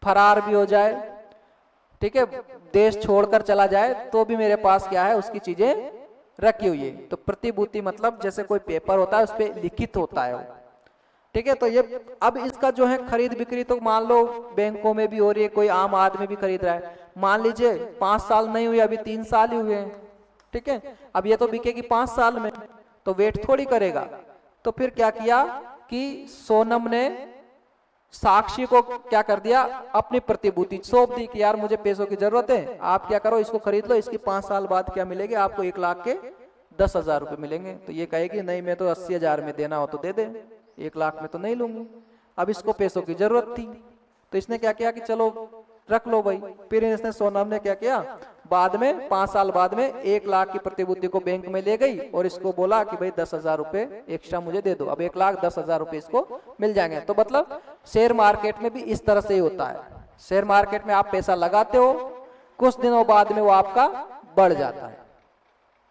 फरार भी हो जाए, ठीक है, देश छोड़कर चला जाए, तो भी मेरे पास क्या है, उसकी चीजें रखी हुई है। तो प्रतिभूति मतलब जैसे कोई पेपर होता है उस पर लिखित होता है वो, ठीक है। तो ये अब इसका जो है खरीद बिक्री तो मान लो बैंकों में भी हो रही है, कोई आम आदमी भी खरीद रहा है। मान लीजिए 5 साल नहीं हुए, अभी 3 साल ही हुए हैं, ठीक है। अब ये तो बिकेगी 5 साल में, तो वेट थोड़ी करेगा। तो फिर क्या किया कि सोनम ने साक्षी को क्या कर दिया, अपनी प्रतिभूति सौंप दी कि यार मुझे पैसों की जरूरत है, आप क्या करो इसको खरीद लो, इसकी 5 साल बाद क्या मिलेगी आपको, 1,10,000 रुपए मिलेंगे। तो ये कहेगी नहीं मैं तो 80,000 में देना हो तो दे दे, 1 लाख में तो नहीं लूंगी। अब इसको पैसों की जरूरत थी, तो इसने क्या किया कि चलो रख लो भाई। फिर इसने सोनम ने क्या किया, बाद में 5 साल बाद में 1 लाख की प्रतिभूति को बैंक में ले गई और इसको बोला कि भाई 10,000 रुपए एक्स्ट्रा मुझे दे दो, अब 1,10,000 रुपए इसको मिल जाएंगे। तो मतलब शेयर मार्केट में भी इस तरह से ही होता है। शेयर मार्केट में आप पैसा लगाते हो, कुछ दिनों बाद में वो आपका बढ़ जाता है,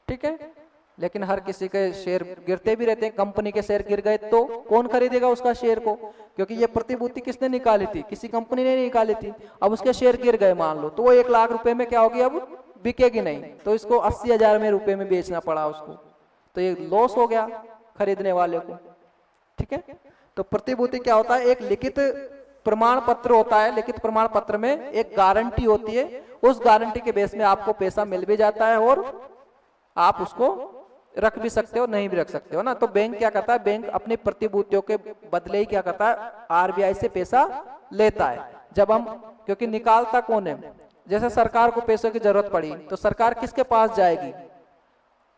ठीक है। लेकिन हर किसी के शेयर गिरते भी रहते हैं। कंपनी के शेयर गिर गए तो कौन खरीदेगा उसका शेयर को, क्योंकि ये प्रतिभूति किसने निकाली थी, किसी कंपनी ने निकाली थी। अब उसके शेयर गिर गए मान लो, तो वो 1 लाख रुपए में क्या होगी, अब बिकेगी नहीं, तो इसको 80,000 में रुपए में बेचना पड़ा उसको, तो ये लॉस हो गया खरीदने वाले को, ठीक है। तो प्रतिभूति क्या होता है, एक लिखित प्रमाण पत्र होता है। लिखित प्रमाण पत्र में एक गारंटी होती है, उस गारंटी के बेस में आपको पैसा मिल भी जाता है और आप उसको रख भी सकते हो, नहीं भी रख सकते हो ना। तो बैंक क्या करता है, बैंक अपनी प्रतिभूतियों के बदले ही क्या करता है, आरबीआई से पैसा लेता है। जब हम, क्योंकि निकालता कौन है, जैसे सरकार को पैसों की जरूरत पड़ी तो सरकार किसके पास जाएगी,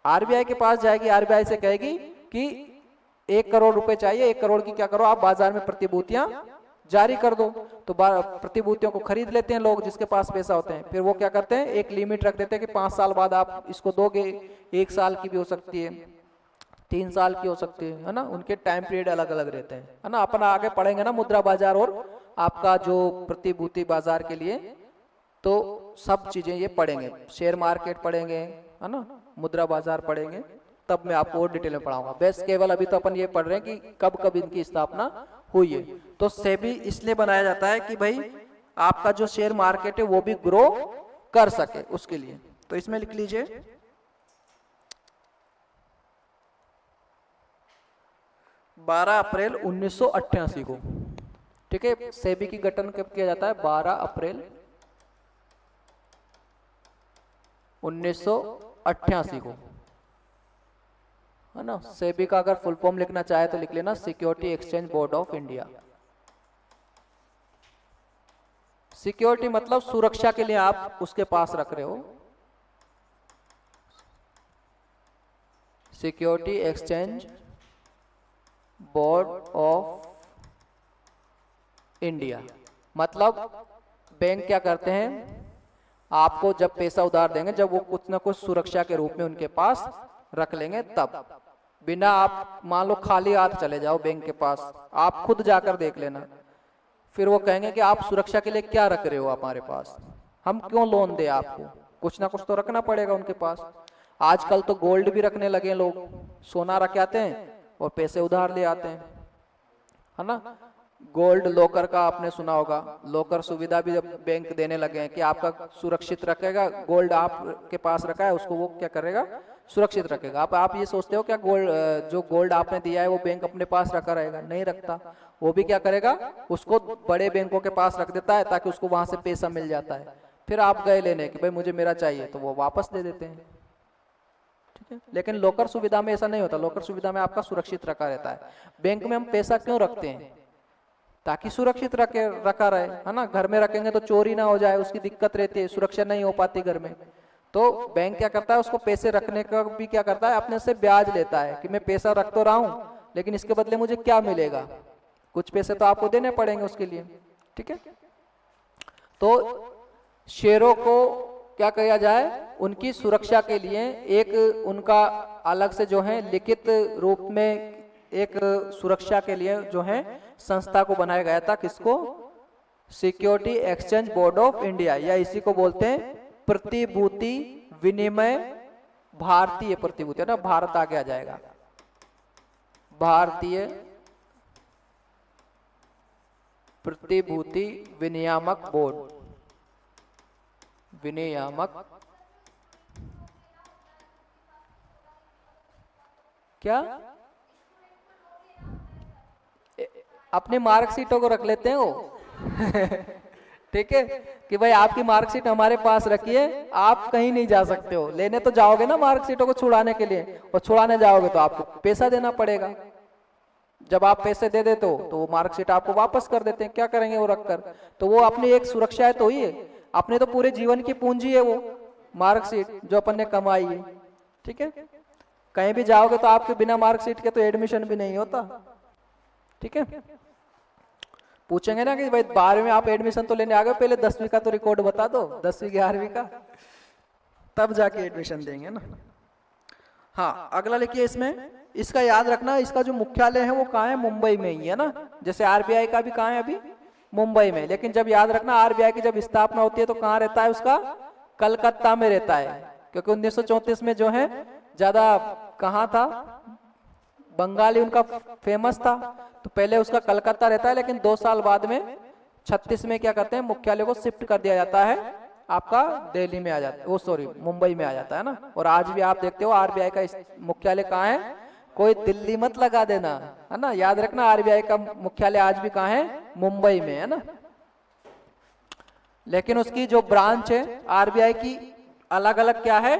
आरबीआई के पास जाएगी। आरबीआई से कहेगी कि 1 करोड़ रुपए चाहिए, 1 करोड़ की क्या करो आप बाजार में प्रतिभूतियां जारी कर दो। तो प्रतिभूतियों को खरीद लेते हैं लोग जिसके पास पैसा होते हैं। फिर वो क्या करते हैं, एक लिमिट रख देते हैं कि 5 साल बाद आप इसको दोगे, 1 साल की भी हो सकती है, 3 साल की हो सकती है ना। उनके टाइम पीरियड अलग अलग रहते हैं, है ना। अपन आगे पढ़ेंगे ना मुद्रा बाजार और आपका जो प्रतिभूति बाजार के लिए, तो सब चीजें ये पढ़ेंगे, शेयर मार्केट पढ़ेंगे, है ना, मुद्रा बाजार पढ़ेंगे, तब मैं आपको और डिटेल में पढ़ाऊंगा। बस केवल अभी तो अपन ये पढ़ रहे हैं कि कब कब इनकी स्थापना हुई है। तो सेबी इसलिए बनाया जाता है कि भाई आपका जो शेयर मार्केट है वो भी ग्रो कर सके उसके लिए। तो इसमें लिख लीजिए 12 अप्रैल 1988 को, ठीक है। सेबी की गठन कब किया जाता है, 12 अप्रैल 1988 को, है ना। सेबी का अगर फुल फॉर्म लिखना चाहे तो लिख लेना, security exchange board of India. Security मतलब सुरक्षा के लिए आप उसके पास रख रहे हो, security exchange board of India. मतलब बैंक क्या करते हैं, आपको जब पैसा उधार देंगे, जब वो कुछ ना कुछ सुरक्षा के रूप में उनके पास रख लेंगे, तब बिना आप मान लो खाली हाथ चले जाओ बैंक के पास, आप खुद जाकर देख लेना, फिर वो कहेंगे कि आप सुरक्षा के लिए क्या रख रहे हो हमारे पास, हम क्यों लोन दे आपको, कुछ ना कुछ तो रखना पड़ेगा उनके पास। आजकल तो गोल्ड भी रखने लगे लोग, सोना रख आते हैं और पैसे उधार ले आते हैं, है ना। गोल्ड लॉकर का आपने सुना होगा, लॉकर सुविधा भी जब बैंक देने लगे हैं कि आपका सुरक्षित रखेगा, गोल्ड आपके पास रखा है उसको वो क्या करेगा, सुरक्षित रखेगा। आप ये सोचते हो क्या गोल्ड, जो गोल्ड आपने दिया है वो बैंक अपने पास रखा रहेगा, नहीं रखता। वो भी क्या करेगा, उसको बड़े बैंकों के पास रख देता है ताकि उसको वहां से पैसा मिल जाता है। फिर आप गए लेने कि भाई मुझे मेरा चाहिए, तो वो वापस दे देते हैं, ठीक है। लेकिन लॉकर सुविधा में ऐसा नहीं होता, लॉकर सुविधा में आपका सुरक्षित रखा रहता है। बैंक में हम पैसा क्यों रखते हैं, ताकि सुरक्षित रखा रहे, है ना। घर में रखेंगे तो चोरी ना हो जाए, उसकी दिक्कत रहती है, सुरक्षा नहीं हो पाती घर में। तो बैंक क्या करता है, उसको पैसे रखने का भी क्या करता है, अपने से ब्याज लेता है कि मैं पैसा रख तो रहा हूं, लेकिन इसके बदले मुझे क्या मिलेगा, कुछ पैसे तो आपको देने पड़ेंगे उसके लिए, ठीक है। तो शेयरों को क्या किया जाए, उनकी सुरक्षा के लिए एक उनका अलग से जो है लिखित रूप में एक सुरक्षा के लिए जो है संस्था को बनाया गया था, किसको, security exchange board of India, या इसी को बोलते हैं प्रतिभूति विनिमय भारतीय प्रतिभूति, ना भारत आगे आ जाएगा, भारतीय प्रतिभूति विनियामक बोर्ड, विनियामक क्या, अपनी मार्कशीटों को रख लेते हैं वो ठीक है कि भाई आपकी मार्कशीट हमारे पास रखिए, आप कहीं नहीं जा सकते हो। लेने तो जाओगे ना मार्कशीटों को छुड़ाने के लिए, और छुड़ाने जाओगे तो आपको पैसा देना पड़ेगा। जब आप पैसे दे देते हो तो वो मार्कशीट आपको वापस कर देते हैं। क्या करेंगे वो रखकर? तो वो अपनी एक सुरक्षा है तो ही है, अपने तो पूरे जीवन की पूंजी है वो मार्कशीट जो अपन ने कमाई है। ठीक है, कहीं भी जाओगे तो आपके बिना मार्कशीट के तो एडमिशन भी नहीं होता। ठीक है, पूछेंगे ना कि भाई 12वीं में आप एडमिशन तो लेने आ गए, पहले 10वीं का तो रिकॉर्ड बता दो, 10वीं 11वीं का, तब जाके एडमिशन देंगे ना। हाँ, अगला लिखिए इसमें, इसका याद रखना, इसका जो मुख्यालय है वो कहाँ है? मुंबई में ही है ना। जैसे आरबीआई का भी कहाँ है अभी? मुंबई में। लेकिन जब याद रखना आरबीआई की जब स्थापना होती है तो कहाँ रहता है उसका? कलकत्ता में रहता है, क्योंकि 1934 में जो है ज्यादा कहाँ था, बंगाली उनका फेमस था, तो पहले उसका कलकत्ता रहता है। लेकिन 2 साल बाद में 36 में क्या करते हैं, मुख्यालय को शिफ्ट कर दिया जाता है, आपका दिल्ली में आ जाता है, वो सॉरी मुंबई में आ जाता है ना। और आज भी आप देखते हो आरबीआई का मुख्यालय कहाँ है? कोई दिल्ली मत लगा देना, है ना, याद रखना आरबीआई का मुख्यालय आज भी कहाँ है? मुंबई में, है ना। लेकिन उसकी जो ब्रांच है आरबीआई की अलग अलग क्या है,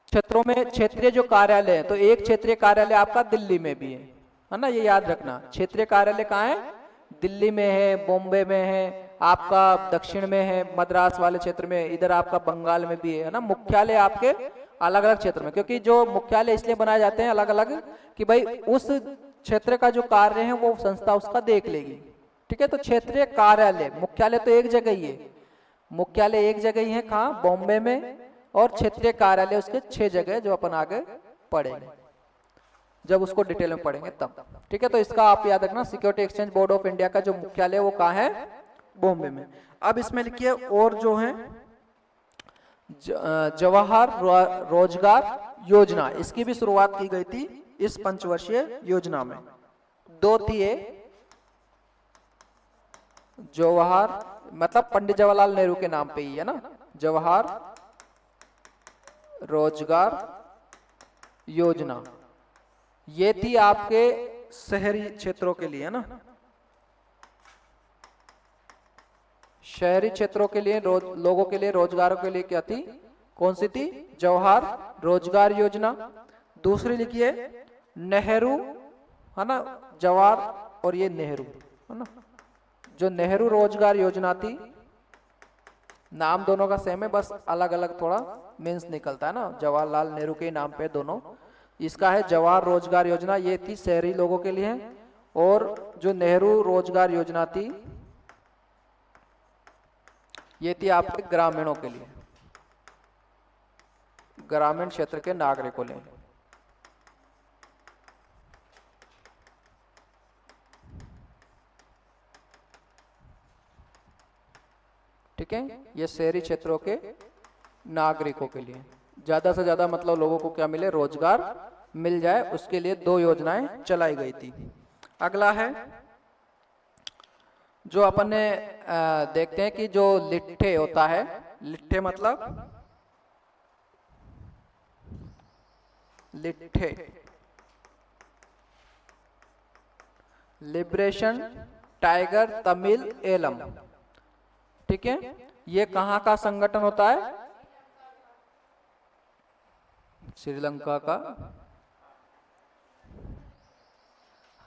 क्षेत्रों में क्षेत्रीय जो कार्यालय है, तो एक क्षेत्रीय कार्यालय आपका दिल्ली में भी है ना, ये याद रखना। क्षेत्रीय कार्यालय कहाँ है? दिल्ली में है, बॉम्बे में है, आपका दक्षिण में है, मद्रास वाले क्षेत्र में, इधर आपका बंगाल में भी है ना। मुख्यालय आपके अलग अलग क्षेत्र में, क्योंकि जो मुख्यालय इसलिए बनाए जाते हैं अलग अलग कि भाई उस क्षेत्र का जो कार्य है वो संस्था उसका देख लेगी। ठीक है, तो क्षेत्रीय कार्यालय, मुख्यालय तो एक जगह ही है, मुख्यालय एक जगह ही है, कहाँ? बॉम्बे में। और क्षेत्रीय कार्यालय उसके 6 जगह, जो अपन आगे पढ़ेंगे जब उसको डिटेल में पढ़ेंगे तब। ठीक है, तो इसका आप याद रखना, security exchange board of India का जो मुख्यालय है वो कहाँ है? बॉम्बे में। अब इसमें लिखिए और जो है जवाहर रोजगार योजना, इसकी भी शुरुआत की गई थी इस पंचवर्षीय योजना में। 2 थी, जवाहर मतलब पंडित जवाहरलाल नेहरू के नाम पे ही है ना, जवाहर रोजगार योजना। ये थी आपके शहरी क्षेत्रों के लिए, है ना, शहरी क्षेत्रों के लिए, लोगों के लिए, रोजगारों के लिए क्या थी? कौन सी थी? जवाहर रोजगार योजना। दूसरी लिखिए नेहरू, है ना, जवाहर और ये नेहरू, है ना, जो नेहरू रोजगार योजना थी, नाम दोनों का सेम है, बस अलग अलग थोड़ा मीन्स निकलता है ना, जवाहरलाल नेहरू के नाम पे दोनों। इसका है जवाहर रोजगार योजना, ये थी शहरी लोगों के लिए। और जो नेहरू रोजगार योजना थी ये थी आपके ग्रामीणों के लिए, ग्रामीण क्षेत्र के नागरिकों के लिए। ठीक है, ये शहरी क्षेत्रों के नागरिकों के लिए ज्यादा से ज्यादा मतलब लोगों को क्या मिले? रोजगार मिल जाए, उसके लिए 2 योजनाएं चलाई गई थी। अगला है जो अपन ने देखते हैं कि जो लिट्ठे होता है, लिट्ठे मतलब लिट्ठे, लिबरेशन टाइगर तमिल एलम। ठीक है, ये कहाँ का संगठन होता है? श्रीलंका का।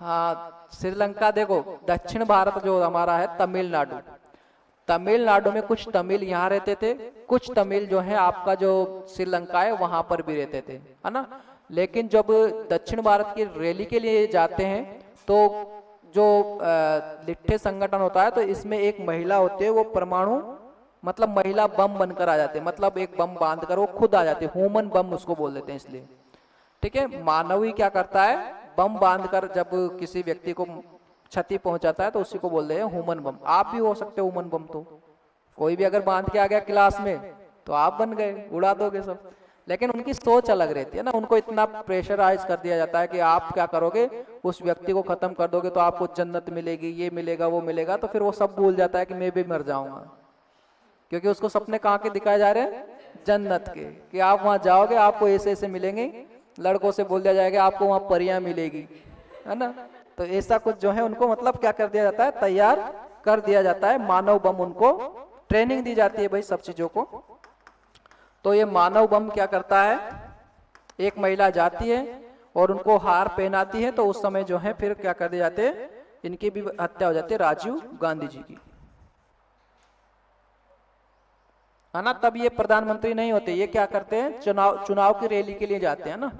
हाँ, श्रीलंका देखो, दक्षिण भारत जो हमारा है तमिलनाडु, तमिलनाडु में कुछ तमिल यहाँ रहते थे, कुछ तमिल जो है आपका जो श्रीलंका है वहां पर भी रहते थे, है ना। लेकिन जब दक्षिण भारत की रैली के लिए जाते हैं तो जो लिट्ठे संगठन होता है, तो इसमें एक महिला होती है, वो परमाणु मतलब महिला बम बनकर आ जाते हैं, मतलब एक बम बांधकर वो खुद आ जाते हैं, ह्यूमन बम उसको बोल देते हैं इसलिए। ठीक है, मानवी क्या करता है? बम बांधकर जब किसी व्यक्ति को क्षति पहुंचाता है तो उसी को बोलते हैं ह्यूमन बम। आप भी हो सकते हो ह्यूमन बम, तो कोई भी अगर बांध के आ गया क्लास में तो आप बन गए, उड़ा दोगे सब। लेकिन उनकी सोच अलग रहती है ना, उनको इतना प्रेशराइज कर दिया जाता है कि आप क्या करोगे, उस व्यक्ति को खत्म कर दोगे तो आपको जन्नत मिलेगी, ये मिलेगा वो मिलेगा, तो फिर वो सब भूल जाता है कि मैं भी मर जाऊंगा, क्योंकि उसको सपने कहाँ के दिखाए जा रहे हैं, जन्नत के, कि आप वहां जाओगे आपको ऐसे ऐसे मिलेंगे, लड़कों से बोल दिया जाएगा आपको वहां परियां मिलेगी, है ना। तो ऐसा कुछ जो है उनको मतलब क्या कर दिया जाता है, तैयार कर दिया जाता है, मानव बम उनको ट्रेनिंग दी जाती है भाई सब चीजों को। तो ये मानव बम क्या करता है, एक महिला जाती है और उनको हार पहनाती है, तो उस समय जो है फिर क्या कर दिए जाते हैं, इनकी भी हत्या हो जाती है, राजीव गांधी जी की, है ना। तब ये प्रधानमंत्री नहीं होते, ये क्या करते हैं, चुनाव की रैली के लिए जाते हैं ना।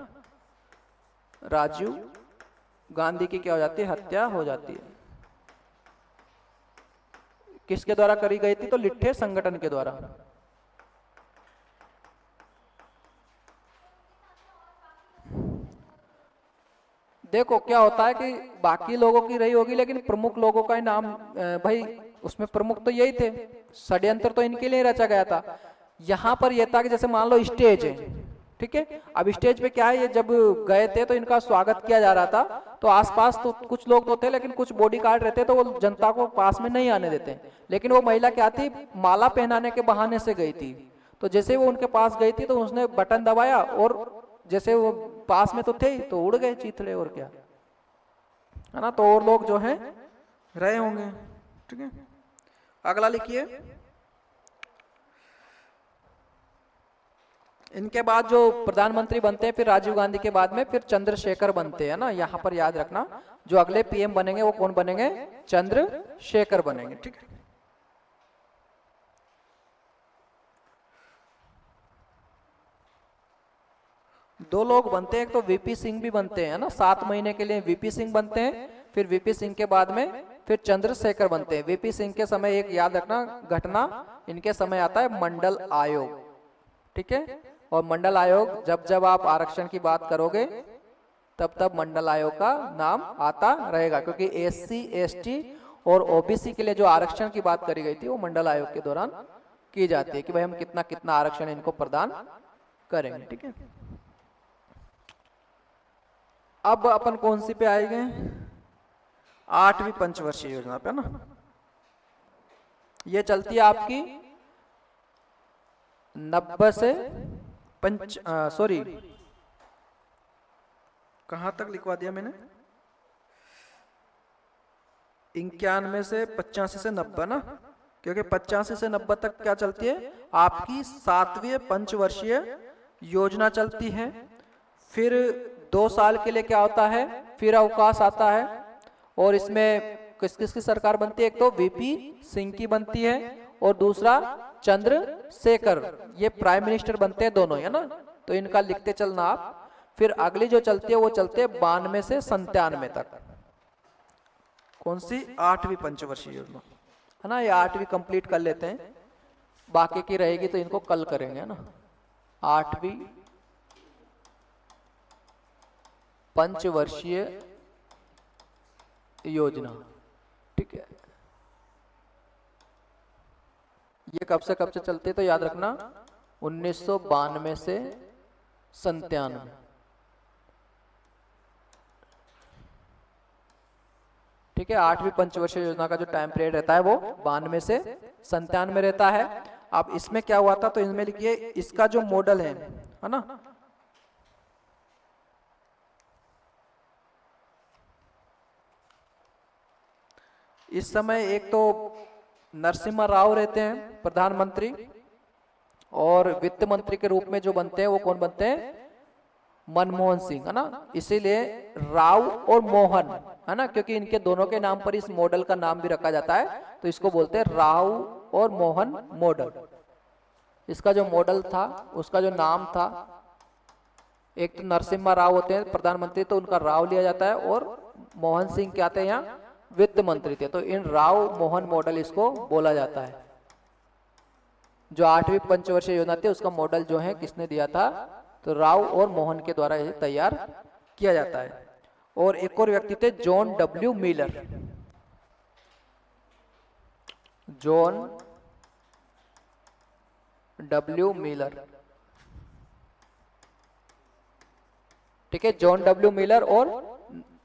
राजीव गांधी की क्या हो जाती है, हत्या हो जाती है। किसके द्वारा करी गई थी, तो लिट्ठे संगठन के द्वारा। देखो क्या होता है कि बाकी लोगों की रही होगी, लेकिन प्रमुख लोगों का ही नाम भाई उसमें प्रमुख तो यही थे, षड्यंत्र तो इनके लिए रचा गया था। यहाँ पर यह था कि जैसे मान लो स्टेज है, ठीक है, अब स्टेज पे क्या है, ये जब गए थे तो इनका स्वागत किया जा रहा था, तो आसपास तो कुछ लोग तो थे, लेकिन कुछ बॉडी गार्ड रहते तो वो जनता को पास में नहीं आने देते। लेकिन वो महिला क्या थी, माला पहनाने के बहाने से गई थी, तो जैसे वो उनके पास गई थी तो उसने बटन दबाया और जैसे वो पास में तो थे ही, तो उड़ गए चीथड़े, और क्या, है ना। तो और लोग जो है रहे होंगे, ठीक है। अगला लिखिए, इनके बाद जो प्रधानमंत्री बनते हैं फिर राजीव गांधी के बाद में फिर चंद्रशेखर बनते हैं ना, यहाँ पर याद रखना, जो अगले पीएम बनेंगे वो कौन बनेंगे, चंद्रशेखर बनेंगे, ठीक है। दो लोग बनते हैं, एक तो वीपी सिंह भी बनते हैं ना, 7 महीने के लिए वीपी सिंह बनते हैं, फिर वीपी सिंह के बाद में फिर चंद्रशेखर बनते हैं। वीपी सिंह के समय एक याद रखना घटना, इनके समय आता है मंडल आयोग, ठीक है। और मंडल आयोग जब जब आप आरक्षण की बात करोगे तब तब मंडल आयोग का नाम आता रहेगा, क्योंकि एससी एसटी और ओबीसी के लिए जो आरक्षण की बात करी गई थी वो मंडल आयोग के दौरान की जाती है, कि भाई हम कितना कितना आरक्षण इनको प्रदान करेंगे, ठीक है। अब अपन कौन सी पे आएंगे, 8वीं पंचवर्षीय योजना पे ना, ये चलती है आपकी 90 से सॉरी कहां तक लिखवा दिया मैंने, 91 से 85 से 90 ना, क्योंकि 85 से 90 तक क्या चलती है, आपकी 7वीं पंचवर्षीय योजना चलती है। फिर 2 साल के लिए क्या होता है, फिर अवकाश आता है, और इसमें किस किस की सरकार बनती है, एक तो वीपी सिंह की बनती है और दूसरा चंद्रशेखर, ये प्राइम मिनिस्टर बनते हैं दोनों, है ना। तो इनका लिखते चलना आप। फिर अगली जो चलती है वो चलती है 92 से 97 तक, कौन सी, 8वीं पंचवर्षीय योजना, है ना। ये 8वीं कंप्लीट कर लेते हैं, बाकी की रहेगी तो इनको कल करेंगे, है ना। 8वीं पंचवर्षीय योजना, ठीक है। ये कब से चलती है, तो याद रखना 1992 से 97, ठीक है। 8वीं पंचवर्षीय योजना का जो टाइम पीरियड रहता है वो 92 से 97 रहता है। अब इसमें क्या हुआ था, तो इनमें लिखिए इसका जो मॉडल है ना, इस समय एक तो नरसिम्हा राव रहते हैं प्रधानमंत्री, और वित्त मंत्री के रूप में जो बनते हैं वो कौन बनते हैं, मनमोहन सिंह, है ना। इसीलिए राव और मोहन, है ना, क्योंकि इनके दोनों के नाम पर इस मॉडल का नाम भी रखा जाता है, तो इसको बोलते हैं राव और मोहन मॉडल। इसका जो मॉडल था उसका जो नाम था, एक तो नरसिम्हा राव होते हैं प्रधानमंत्री, तो उनका राव लिया जाता है, और मोहन सिंह क्या थे यहाँ, वित्त मंत्री थे, तो इन राव मोहन मॉडल इसको बोला जाता है। जो 8वीं पंचवर्षीय योजना थी उसका मॉडल जो है किसने दिया था, तो राव और मोहन के द्वारा ये तैयार किया जाता है। और एक और व्यक्ति थे John W Miller, John W Miller, ठीक है, जॉन डब्ल्यू मिलर और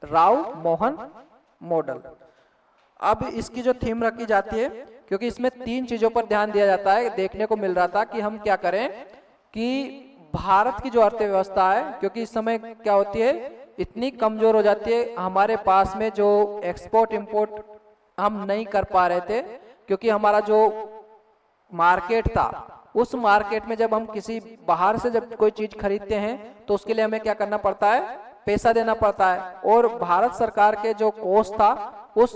राव मोहन मॉडल। अब इसकी जो थीम रखी जाती है, क्योंकि इसमें 3 चीजों पर ध्यान दिया जाता है, देखने को मिल रहा था कि हम क्या करें कि भारत की जो अर्थव्यवस्था है, क्योंकि इस समय क्या होती है, इतनी कमजोर हो जाती है, हमारे पास में जो एक्सपोर्ट इंपोर्ट हम नहीं कर पा रहे थे, क्योंकि हमारा जो मार्केट था, उस मार्केट में जब हम किसी बाहर से जब कोई चीज खरीदते हैं तो उसके लिए हमें क्या करना पड़ता है, पैसा देना पड़ता है। और भारत सरकार के जो कोष था उस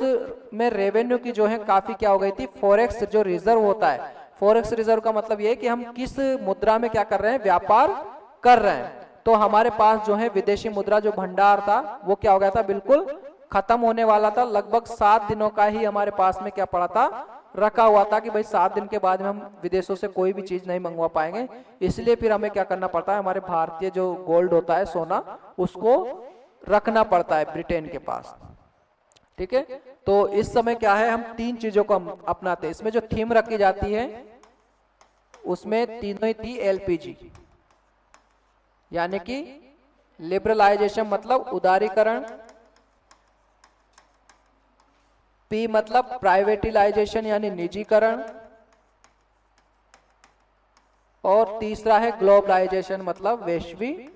में रेवेन्यू की जो है काफी क्या हो गई थी, फॉरेक्स जो रिजर्व होता है, फॉरेक्स रिजर्व का मतलब ये है कि हम किस मुद्रा में क्या कर रहे हैं, व्यापार कर रहे हैं। तो हमारे पास जो है विदेशी मुद्रा जो भंडार था वो क्या हो गया था, बिल्कुल खत्म होने वाला था। लगभग 7 दिनों का ही हमारे पास में क्या पड़ा था, रखा हुआ था कि भाई 7 दिन के बाद में हम विदेशों से कोई भी चीज नहीं मंगवा पाएंगे। इसलिए फिर हमें क्या करना पड़ता है, हमारे भारतीय जो गोल्ड होता है, सोना, उसको रखना पड़ता है ब्रिटेन के पास। ठीक है, तो इस समय क्या है, हम 3 चीजों को हम अपनाते हैं। इसमें जो थीम रखी जाती है उसमें तीनों ही थी एलपीजी, यानी कि लिबरलाइजेशन मतलब उदारीकरण, पी मतलब प्राइवेटिलाइजेशन यानी निजीकरण, और तीसरा है ग्लोबलाइजेशन मतलब वैश्वीकरण।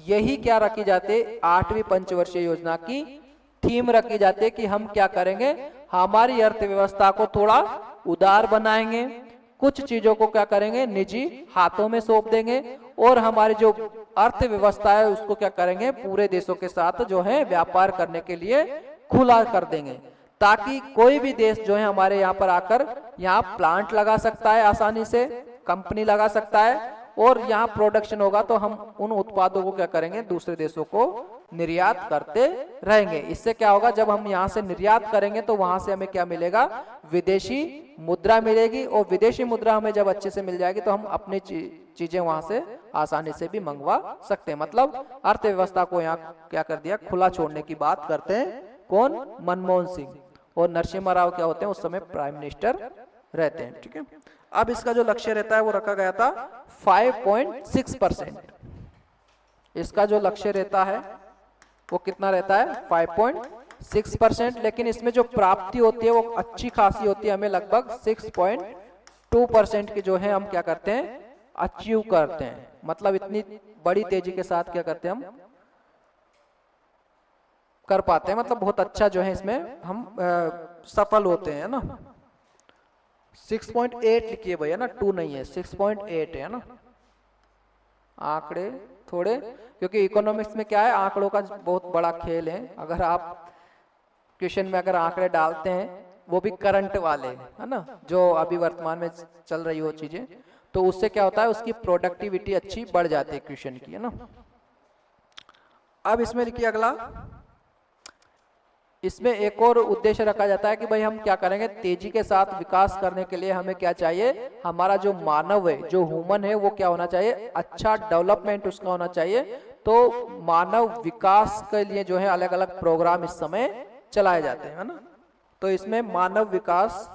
यही क्या रखी जाती है, 8वीं पंचवर्षीय योजना की थीम रखी जाती है कि हम क्या करेंगे, हमारी अर्थव्यवस्था को थोड़ा उदार बनाएंगे, कुछ चीजों को क्या करेंगे, निजी हाथों में सौंप देंगे, और हमारी जो अर्थव्यवस्था है उसको क्या करेंगे, पूरे देशों के साथ जो है व्यापार करने के लिए खुला कर देंगे, ताकि कोई भी देश जो है हमारे यहाँ पर आकर यहाँ प्लांट लगा सकता है, आसानी से कंपनी लगा सकता है, और यहाँ प्रोडक्शन होगा तो हम उन उत्पादों को क्या करेंगे, दूसरे देशों को निर्यात करते रहेंगे। इससे क्या होगा, जब हम यहाँ से निर्यात करेंगे तो वहां से हमें क्या मिलेगा, विदेशी मुद्रा मिलेगी, और विदेशी मुद्रा हमें जब अच्छे से मिल जाएगी तो हम अपनी चीजें वहां से आसानी से भी मंगवा सकते हैं। मतलब अर्थव्यवस्था को यहाँ क्या कर दिया, खुला छोड़ने की बात करते हैं कौन, मनमोहन सिंह। और नरसिम्हा राव क्या होते हैं, उस समय प्राइम मिनिस्टर रहते हैं। ठीक है, अब इसका जो लक्ष्य रहता है वो रखा गया था 5.6%। इसका जो लक्ष्य रहता है वो कितना रहता है, 5.6%। लेकिन इसमें जो प्राप्ति होती है वो अच्छी खासी होती है, हमें लगभग 6.2% की जो है हम क्या करते हैं, अचीव करते हैं। मतलब इतनी बड़ी तेजी के साथ क्या करते हैं, हम कर पाते हैं, मतलब बहुत अच्छा जो है इसमें हम सफल होते हैं ना। 6.8 लिखिए भैया ना, 2 नहीं है, 6.8 है ना। आंकड़े थोड़े, क्योंकि इकोनॉमिक्स में क्या है, आंकड़ों का बहुत बड़ा खेल है। अगर आप क्वेश्चन में अगर आंकड़े डालते हैं, वो भी करंट वाले, है ना, जो अभी वर्तमान में चल रही हो चीजें, तो उससे क्या होता है, उसकी प्रोडक्टिविटी अच्छी बढ़ जाती है क्वेश्चन की, है ना। अब इसमें लिखिए अगला, इसमें एक और उद्देश्य रखा जाता है कि भाई हम क्या करेंगे, तेजी के साथ विकास करने के लिए हमें क्या चाहिए, हमारा जो मानव है, जो ह्यूमन है, वो क्या होना चाहिए, अच्छा डेवलपमेंट उसका होना चाहिए। तो मानव विकास के लिए जो है अलग अलग प्रोग्राम इस समय चलाए जाते हैं, है ना। तो इसमें मानव विकास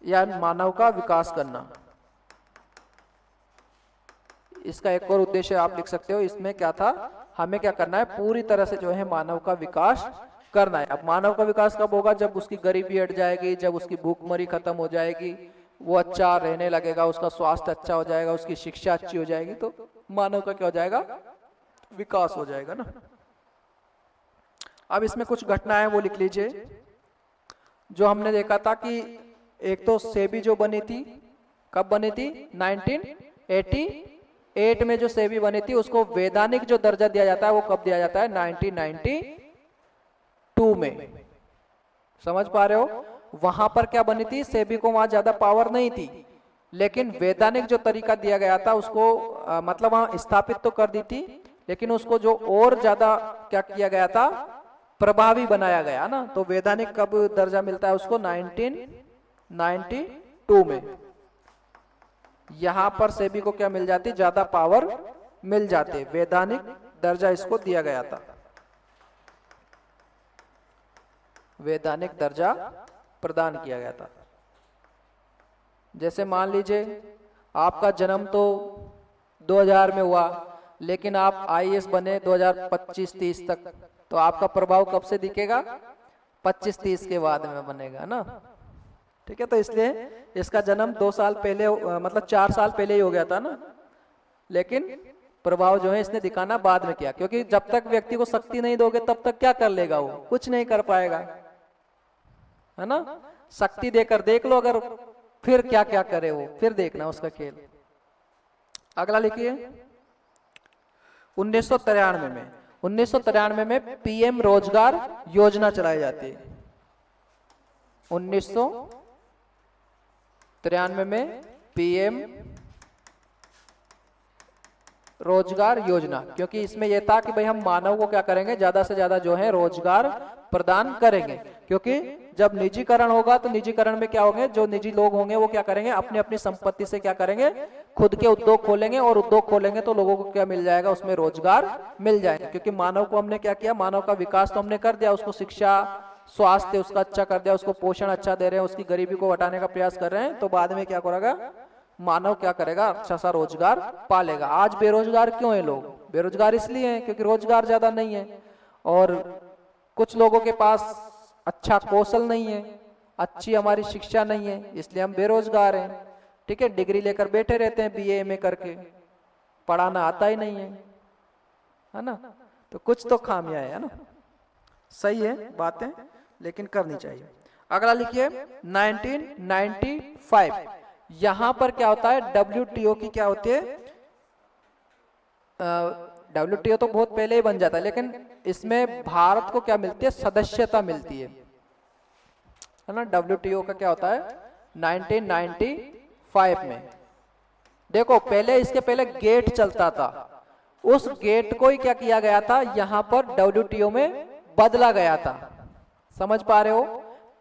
या मानव का विकास करना, इसका एक और उद्देश्य आप लिख सकते हो। इसमें क्या था, हमें क्या करना है, पूरी तरह से जो है मानव का विकास करना है। अब मानव का विकास कब होगा, जब उसकी गरीबी हट जाएगी, जब उसकी भूखमरी खत्म हो जाएगी, वो अच्छा रहने लगेगा, उसका स्वास्थ्य अच्छा हो जाएगा, उसकी शिक्षा अच्छी हो जाएगी, तो मानव का क्या हो जाएगा, विकास हो जाएगा ना। अब इसमें कुछ घटनाएं वो लिख लीजिए जो हमने देखा था कि एक तो सेबी जो बनी थी, कब बनी थी, 1988 में जो सेबी बनी थी, उसको वैधानिक जो दर्जा दिया जाता है वो कब दिया जाता है, 1992 में। समझ पा रहे हो, वहां पर क्या बनी थी, सेबी को वहां ज्यादा पावर नहीं थी, लेकिन वैधानिक जो तरीका दिया गया था उसको मतलब वहां स्थापित तो कर दी थी, लेकिन उसको जो और ज्यादा क्या किया गया था, प्रभावी बनाया गया ना। तो वैधानिक कब दर्जा मिलता है उसको, 1992 में। यहां पर सेबी को क्या मिल जाती, ज्यादा पावर मिल जाती, वैधानिक दर्जा इसको दिया गया था, वैधानिक दर्जा प्रदान किया गया था। जैसे मान लीजिए आपका जन्म तो 2000 में हुआ, लेकिन आप आईएएस बने 2025-30 तक, तो आपका प्रभाव कब से दिखेगा? 25-30 के बाद में बनेगा ना। ठीक है, तो इसलिए इसका जन्म 2 साल पहले मतलब 4 साल पहले ही हो गया था ना, लेकिन प्रभाव जो है इसने दिखाना बाद में किया, क्योंकि जब तक व्यक्ति को शक्ति नहीं दोगे तब तक क्या कर लेगा वो? कुछ नहीं कर पाएगा, है ना। शक्ति देकर देख लो अगर, फिर क्या क्या करे वो, फिर देखना उसका खेल। अगला लिखिए 1993 में पीएम रोजगार योजना चलाई जाती है। 1993 में पीएम रोजगार योजना, क्योंकि इसमें यह था कि भाई हम मानव को क्या करेंगे, ज्यादा से ज्यादा जो है रोजगार प्रदान करेंगे, क्योंकि जब निजीकरण होगा तो निजीकरण में क्या होंगे, जो निजी लोग होंगे वो क्या करेंगे, अपनी अपनी संपत्ति से क्या करेंगे, खुद के उद्योग खोलेंगे, और उद्योग खोलेंगे तो लोगों को क्या मिल जाएगा, उसमें रोजगार मिल जाएगा। क्योंकि मानव को हमने क्या किया, मानव का विकास तो हमने कर दिया, उसको शिक्षा स्वास्थ्य उसका अच्छा कर दिया, उसको पोषण अच्छा दे रहे हैं, उसकी गरीबी को हटाने का प्रयास कर रहे हैं, तो बाद में क्या करेगा मानव, क्या करेगा, अच्छा सा रोजगार पालेगा। आज बेरोजगार क्यों है लोग? बेरोजगार इसलिए हैं क्योंकि रोजगार ज्यादा नहीं है, और कुछ लोगों के पास अच्छा कौशल नहीं है, अच्छी हमारी शिक्षा नहीं है, इसलिए हम बेरोजगार हैं। ठीक है, डिग्री लेकर बैठे रहते हैं बीए एमए करके, पढ़ाना आता ही नहीं है ना। तो कुछ तो खामियां है ना। सही है बातें, लेकिन करनी चाहिए। अगला लिखिए 1995, यहां पर क्या होता है, डब्ल्यूटीओ की क्या होती है, डब्ल्यूटीओ तो बहुत पहले ही बन जाता है, लेकिन इसमें भारत को क्या मिलती है, सदस्यता मिलती है ना। डब्ल्यूटीओ का क्या होता है 1995 में। देखो पहले, इसके पहले गेट चलता था, उस गेट को ही क्या किया गया था, यहां पर डब्ल्यूटीओ में बदला गया था। समझ पा रहे हो,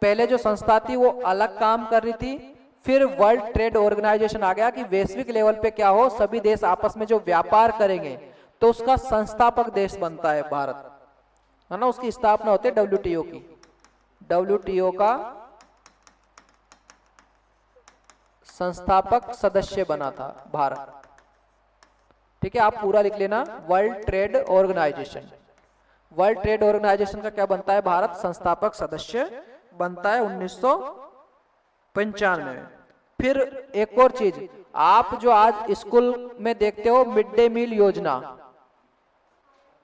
पहले जो संस्था थी वो अलग काम कर रही थी, फिर वर्ल्ड ट्रेड ऑर्गेनाइजेशन आ गया कि वैश्विक लेवल पे क्या हो, सभी देश आपस में जो व्यापार करेंगे, तो उसका संस्थापक देश बनता है भारत, है ना। उसकी स्थापना होती है डब्ल्यूटीओ की। डब्ल्यूटीओ का संस्थापक सदस्य बना था भारत। ठीक है, आप पूरा लिख लेना, world trade organisation. World trade organisation का क्या बनता है भारत, संस्थापक सदस्य बनता है 1995 में। फिर एक और चीज, आप जो आज स्कूल में देखते हो मिड डे मील योजना,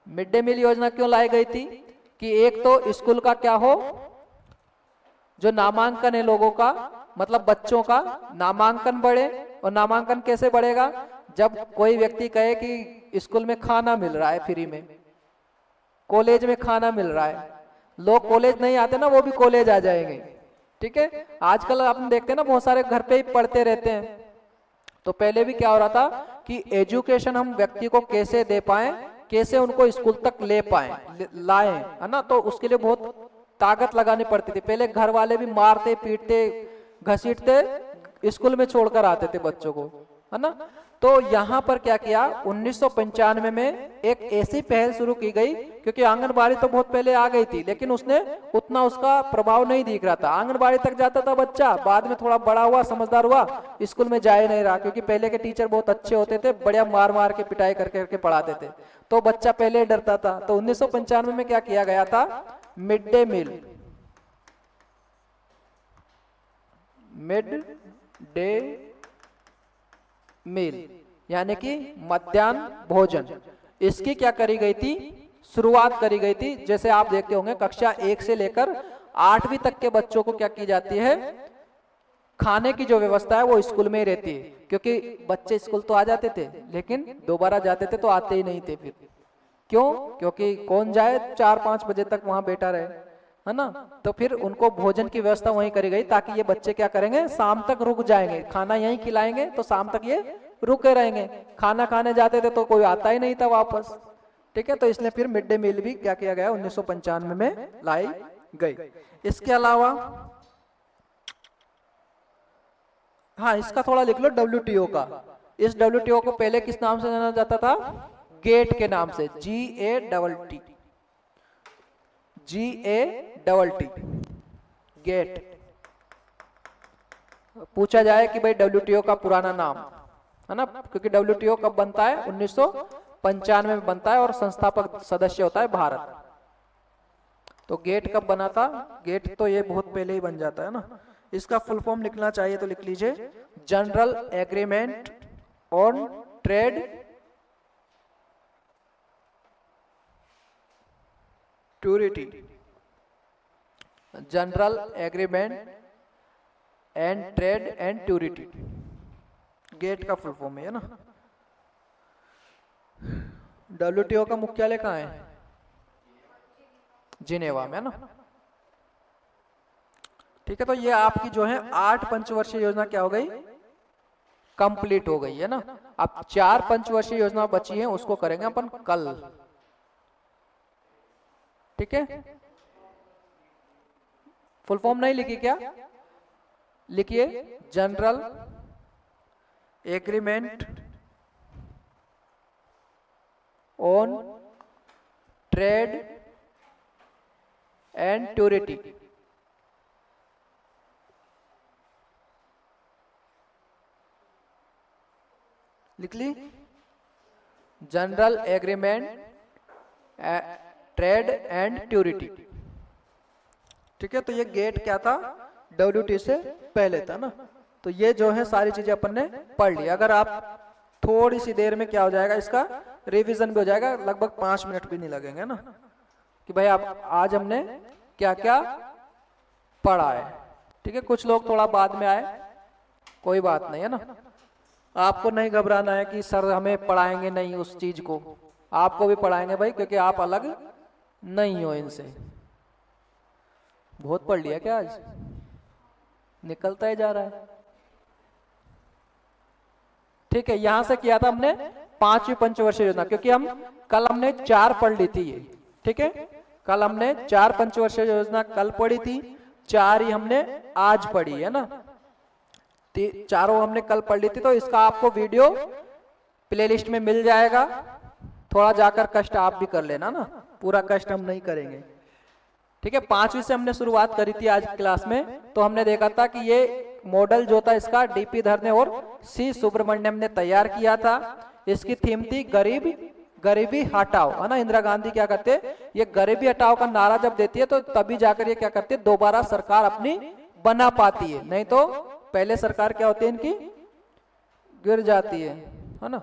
मिड डे मील योजना क्यों लाई गई थी कि एक तो स्कूल का क्या हो, जो नामांकन है लोगों का, मतलब बच्चों का नामांकन बढ़े। और नामांकन कैसे बढ़ेगा, जब कोई व्यक्ति कहे कि स्कूल में खाना मिल रहा है फ्री में, कॉलेज में खाना मिल रहा है, लोग कॉलेज नहीं आते ना, वो भी कॉलेज आ जाएंगे। ठीक है, आजकल आप देखते हैं ना बहुत सारे घर पे ही पढ़ते रहते हैं। तो पहले भी क्या हो रहा था कि एजुकेशन हम व्यक्ति को कैसे दे पाए, कैसे उनको स्कूल तक ले पाए, लाए, है ना। तो उसके लिए बहुत ताकत लगानी पड़ती थी। पहले घर वाले भी मारते पीटते घसीटते स्कूल में छोड़कर आते थे बच्चों को, है ना। तो यहाँ पर क्या किया, 1995 में एक ऐसी पहल शुरू की गई, क्योंकि आंगनबाड़ी तो बहुत पहले आ गई थी, लेकिन उसने उतना उसका प्रभाव नहीं दिख रहा था। आंगनबाड़ी तक जाता था बच्चा, बाद में थोड़ा बड़ा हुआ, समझदार हुआ, स्कूल में जा ही नहीं रहा, क्योंकि पहले के टीचर बहुत अच्छे होते थे, बढ़िया मार मार के पिटाई करके करके पढ़ाते थे, तो बच्चा पहले डरता था। तो 1995 में क्या किया गया था, mid day meal, mid day meal यानी कि मध्याह्न भोजन, इसकी क्या करी गई थी, शुरुआत करी गई थी। जैसे आप देखते होंगे कक्षा 1 से लेकर 8वीं तक के बच्चों को क्या की जाती है, खाने की जो व्यवस्था है वो स्कूल में ही रहती है। क्योंकि बच्चे स्कूल तो आ जाते थे, लेकिन दोबारा जाते थे तो आते ही नहीं थे। फिर क्यों, क्योंकि कौन जाए 4-5 बजे तक वहां बैठा रहे, है ना। तो फिर उनको भोजन की व्यवस्था वहीं करी गई, ताकि ये बच्चे क्या करेंगे, शाम तक रुक जाएंगे, खाना यहीं खिलाएंगे तो शाम तक ये रुके रहेंगे। खाना खाने जाते थे तो कोई आता ही नहीं था वापस। ठीक है, तो इसलिए फिर मिड डे मील भी क्या किया गया, 1995 में लाई गई। इसके अलावा हाँ, इसका थोड़ा लिख लो, डब्ल्यूटीओ का। इस डब्ल्यूटीओ को पहले किस नाम से जाना जाता था, गेट के नाम से, GATT, GATT, गेट। पूछा जाए कि भाई डब्ल्यूटीओ का पुराना नाम, है ना, क्योंकि डब्ल्यूटीओ कब बनता है, 1995 में बनता है और संस्थापक सदस्य होता है भारत। तो गेट कब बना था, गेट तो ये बहुत पहले ही बन जाता है ना। इसका फुल फॉर्म लिखना चाहिए तो लिख लीजिए, general agreement on trade tariff, general agreement and trade and tariff, GATT का फुल फॉर्म है ना। डब्ल्यूटीओ का मुख्यालय कहाँ है, जिनेवा में ना। ठीक है, तो ये आपकी जो है 8 पंचवर्षीय योजना क्या हो गई, कंप्लीट हो गई है ना। अब 4 पंचवर्षीय योजना बची है, उसको करेंगे अपन कल। ठीक है, फुल फॉर्म नहीं लिखी क्या, लिखिए, general agreement on trade and tariff. लिख ली, general agreement trade and tariff. ठीक है, तो ये गेट क्या था, डब्ल्यूटी से पहले था ना। तो ये जो है सारी चीजें अपन ने पढ़ ली। अगर आप थोड़ी सी देर में क्या हो जाएगा, इसका रिवीजन भी हो जाएगा, लगभग 5 मिनट भी नहीं लगेंगे ना, कि भाई आप आज हमने क्या क्या पढ़ा है। ठीक है, कुछ लोग थोड़ा बाद में आए, कोई बात नहीं है ना। आपको नहीं घबराना है कि सर हमें पढ़ाएंगे नहीं उस चीज को, आपको भी पढ़ाएंगे भाई, क्योंकि आप अलग नहीं हो इनसे। बहुत पढ़ लिया क्या आज, निकलता ही जा रहा है। ठीक है, यहां से किया था हमने 5वीं पंचवर्षीय योजना, क्योंकि हम कल हमने 4 पढ़ ली थी ये। ठीक है, कल हमने 4 पंचवर्षीय योजना कल पढ़ी थी, 4 ही हमने आज पढ़ी है ना। चारों हमने कल पढ़ ली थी, तो इसका आपको वीडियो प्लेलिस्ट में मिल जाएगा। थोड़ा जाकर कष्ट आप भी कर लेना ना, पूरा कष्ट हम नहीं करेंगे। ठीक है, 5वीं से हमने शुरुआत करी थी आज क्लास में। तो हमने देखा था कि ये मॉडल जो था इसका डीपी धर ने और सी सुब्रमण्यम ने तैयार किया था। इसकी थीम थी गरीबी हटाओ, है ना। इंदिरा गांधी क्या करते, ये गरीबी हटाओ का नारा जब देती है तो तभी जाकर ये क्या करती है, दोबारा सरकार अपनी बना पाती है, नहीं तो पहले सरकार क्या होती है इनकी, गिर जाती है ना।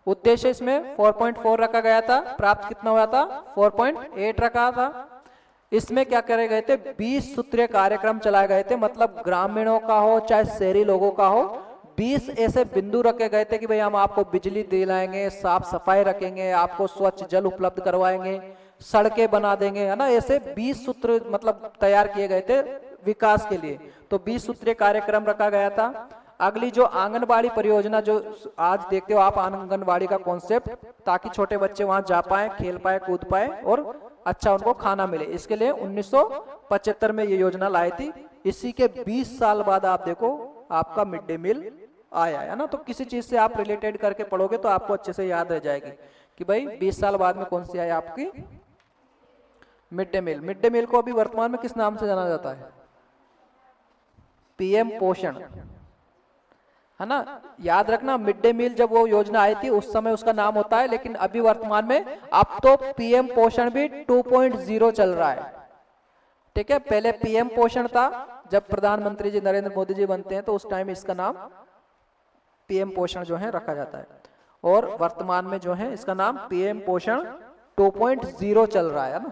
उद्देश्य इसमें 4.4 रखा गया था, प्राप्त कितना हुआ था, 4.8 रखा था। इसमें क्या करे गए थे, 20 सूत्रीय कार्यक्रम चलाए गए थे, मतलब ग्रामीणों का हो चाहे शहरी लोगों का हो, 20 ऐसे बिंदु रखे गए थे कि भाई हम आपको बिजली दिलाएंगे, साफ सफाई रखेंगे, आपको स्वच्छ जल उपलब्ध करवाएंगे, सड़कें बना देंगे, है ना। ऐसे 20 सूत्र मतलब तैयार किए गए थे विकास के लिए। तो 20 सूत्रीय कार्यक्रम रखा गया था। अगली जो आंगनबाड़ी परियोजना, जो आज देखते हो आप आंगनबाड़ी का कॉन्सेप्ट, ताकि छोटे बच्चे वहां जा पाए, खेल पाए, कूद पाए और अच्छा उनको खाना मिले, इसके लिए 1975 में ये योजना लाई थी। इसी के 20 साल बाद आप देखो आपका मिड डे मील आया है ना। तो किसी चीज से आप रिलेटेड करके पढ़ोगे तो आपको अच्छे से याद रह जाएगी कि भाई 20 साल बाद में कौन सी आई आपकी mid day meal. Mid day meal को अभी वर्तमान में किस नाम से जाना जाता है, पीएम पोषण, है ना। याद रखना, मिड डे मील जब वो योजना आई थी उस समय उसका नाम होता है, लेकिन अभी वर्तमान में अब तो पीएम पोषण भी 2.0 चल रहा है। ठीक है, पहले पीएम पोषण था, जब प्रधानमंत्री जी नरेंद्र मोदी जी बनते हैं तो उस टाइम इसका नाम पीएम पोषण जो है रखा जाता है, और वर्तमान में जो है इसका नाम पीएम पोषण 2.0 चल रहा है ना।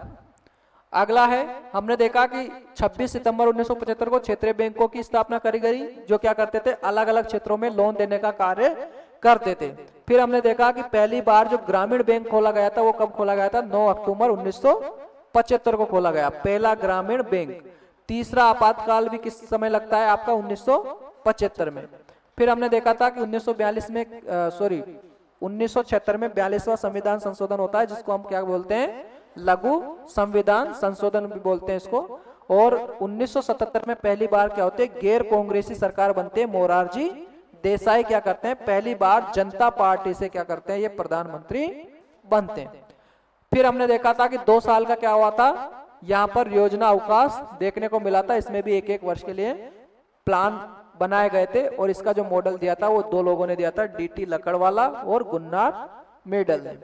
अगला है, हमने देखा कि 26 सितंबर 1975 को क्षेत्रीय बैंकों की स्थापना करी गई, जो क्या करते थे, अलग अलग क्षेत्रों में लोन देने का कार्य करते थे। फिर हमने देखा कि पहली बार जो ग्रामीण बैंक खोला गया था वो कब खोला गया था, 9 अक्टूबर 1975 को खोला गया, पहला ग्रामीण बैंक। तीसरा आपातकाल भी किस समय लगता है आपका, 1975 में। फिर हमने देखा था कि 1976 में 42वां संविधान संशोधन होता है, जिसको हम क्या बोलते हैं, लघु संविधान संशोधन भी बोलते हैं इसको। और 1977 में पहली बार क्या होते हैं, गैर कांग्रेसी सरकार बनते हैं, मोरारजी देसाई क्या करते हैं, पहली बार जनता पार्टी से क्या करते हैं, ये प्रधानमंत्री बनते हैं। फिर हमने देखा था कि 2 साल का क्या हुआ था, यहाँ पर योजना अवकाश देखने को मिला था, इसमें भी 1-1 वर्ष के लिए प्लान बनाए गए थे और इसका जो मॉडल दिया था वो दो लोगों ने दिया था, डीटी लकड़वाला और गुन्नार मेडल ने।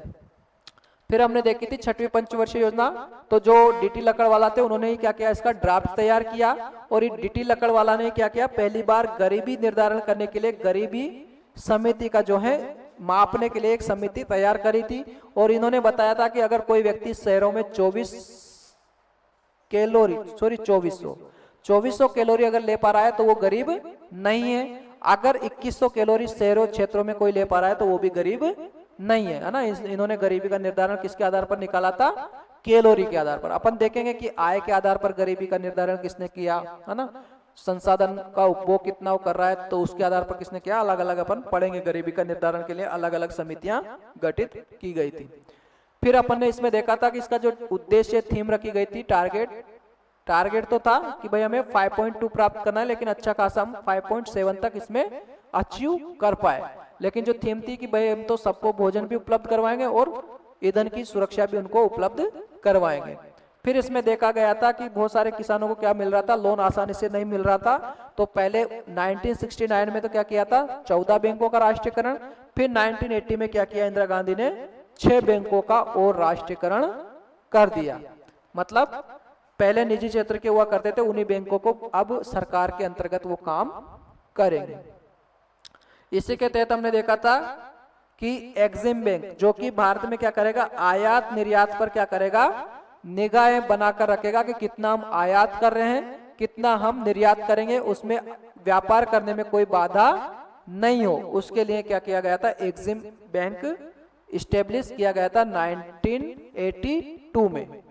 फिर हमने देखी थी छठवीं पंचवर्षीय योजना, तो जो डीटी लकड़वाला थे उन्होंने ही क्या किया, इसका ड्राफ्ट तैयार किया और ये डीटी लकड़वाला ने क्या किया, पहली बार गरीबी निर्धारण करने के लिए गरीबी समिति का जो है मापने के लिए एक समिति तैयार करी थी और इन्होंने बताया था कि अगर कोई व्यक्ति शहरों में 2400 कैलोरी अगर ले पा रहा है तो वो गरीब नहीं है। अगर 2100 कैलोरी शहरों क्षेत्रों में कोई ले पा रहा है तो वो भी गरीब नहीं है ना। इन्होंने गरीबी का निर्धारण किसके आधार पर निकाला था, कैलोरी के आधार पर। अपन देखेंगे कि आय के आधार पर गरीबी का निर्धारण किसने किया, है ना, संसाधन का उपभोग कितना वो कर रहा है तो उसके आधार पर किसने किया, अलग अलग अपन पढ़ेंगे। गरीबी का निर्धारण के लिए अलग अलग समितियां गठित की गई थी। फिर अपन ने इसमें देखा था कि इसका जो उद्देश्य थीम रखी गई थी, टारगेट तो था कि भाई हमें 5.2 प्राप्त करना है, लेकिन अच्छा खासा हम 5.7 तक इसमें अचीव कर पाए। लेकिन जो थीम थी कि भाई हम तो सबको भोजन भी उपलब्ध करवाएंगे और ईंधन की सुरक्षा भी उनको उपलब्ध करवाएंगे। फिर इसमें देखा गया था कि बहुत सारे किसानों को क्या मिल रहा था, लोन आसानी से नहीं मिल रहा था। तो पहले 1969 में तो क्या किया था, 14 बैंकों का राष्ट्रीयकरण। फिर 1980 में क्या किया, इंदिरा गांधी ने 6 बैंकों का और राष्ट्रीयकरण कर दिया। मतलब पहले निजी क्षेत्र के हुआ करते थे, उन्हीं बैंकों को अब सरकार के अंतर्गत वो काम करेंगे। इसी के तहत हमने देखा था कि एग्जिम बैंक जो कि भारत में क्या करेगा, आयात निर्यात पर क्या करेगा, निगाहें बनाकर रखेगा कि कितना हम आयात कर रहे हैं, कितना हम निर्यात करेंगे, उसमें व्यापार करने में कोई बाधा नहीं हो। उसके लिए क्या किया गया था, एग्जिम बैंक इस्टेब्लिश किया गया था 1982 में।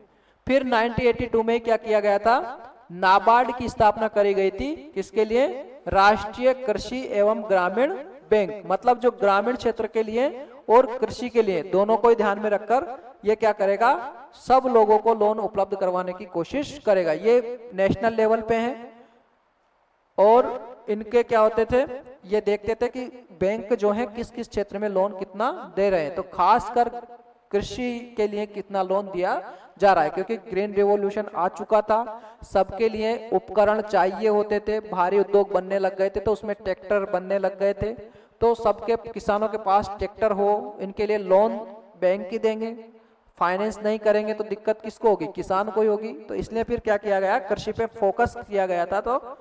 फिर 1982 में क्या किया गया था, नाबार्ड की स्थापना करी गई थी। किसके लिए, राष्ट्रीय कृषि एवं ग्रामीण बैंक। मतलब जो ग्रामीण क्षेत्र के लिए और कृषि के लिए दोनों को ध्यान में रखकर ये क्या करेगा, सब लोगों को लोन उपलब्ध करवाने की कोशिश करेगा। ये नेशनल लेवल पे है और इनके क्या होते थे, ये देखते थे कि बैंक जो है किस किस क्षेत्र में लोन कितना दे रहे हैं। तो खासकर कृषि के लिए कितना लोन दिया जा रहा है, क्योंकि ग्रीन रिवॉल्यूशन आ चुका था, सबके लिए उपकरण चाहिए होते थे, भारी उद्योग बनने लग गए थे, तो उसमें ट्रैक्टर बनने लग गए थे। तो सबके किसानों के पास ट्रैक्टर हो, इनके लिए लोन बैंक ही देंगे, फाइनेंस नहीं करेंगे तो दिक्कत किसको होगी, किसान को ही होगी। तो इसलिए फिर क्या किया गया, कृषि पे फोकस किया गया था, तो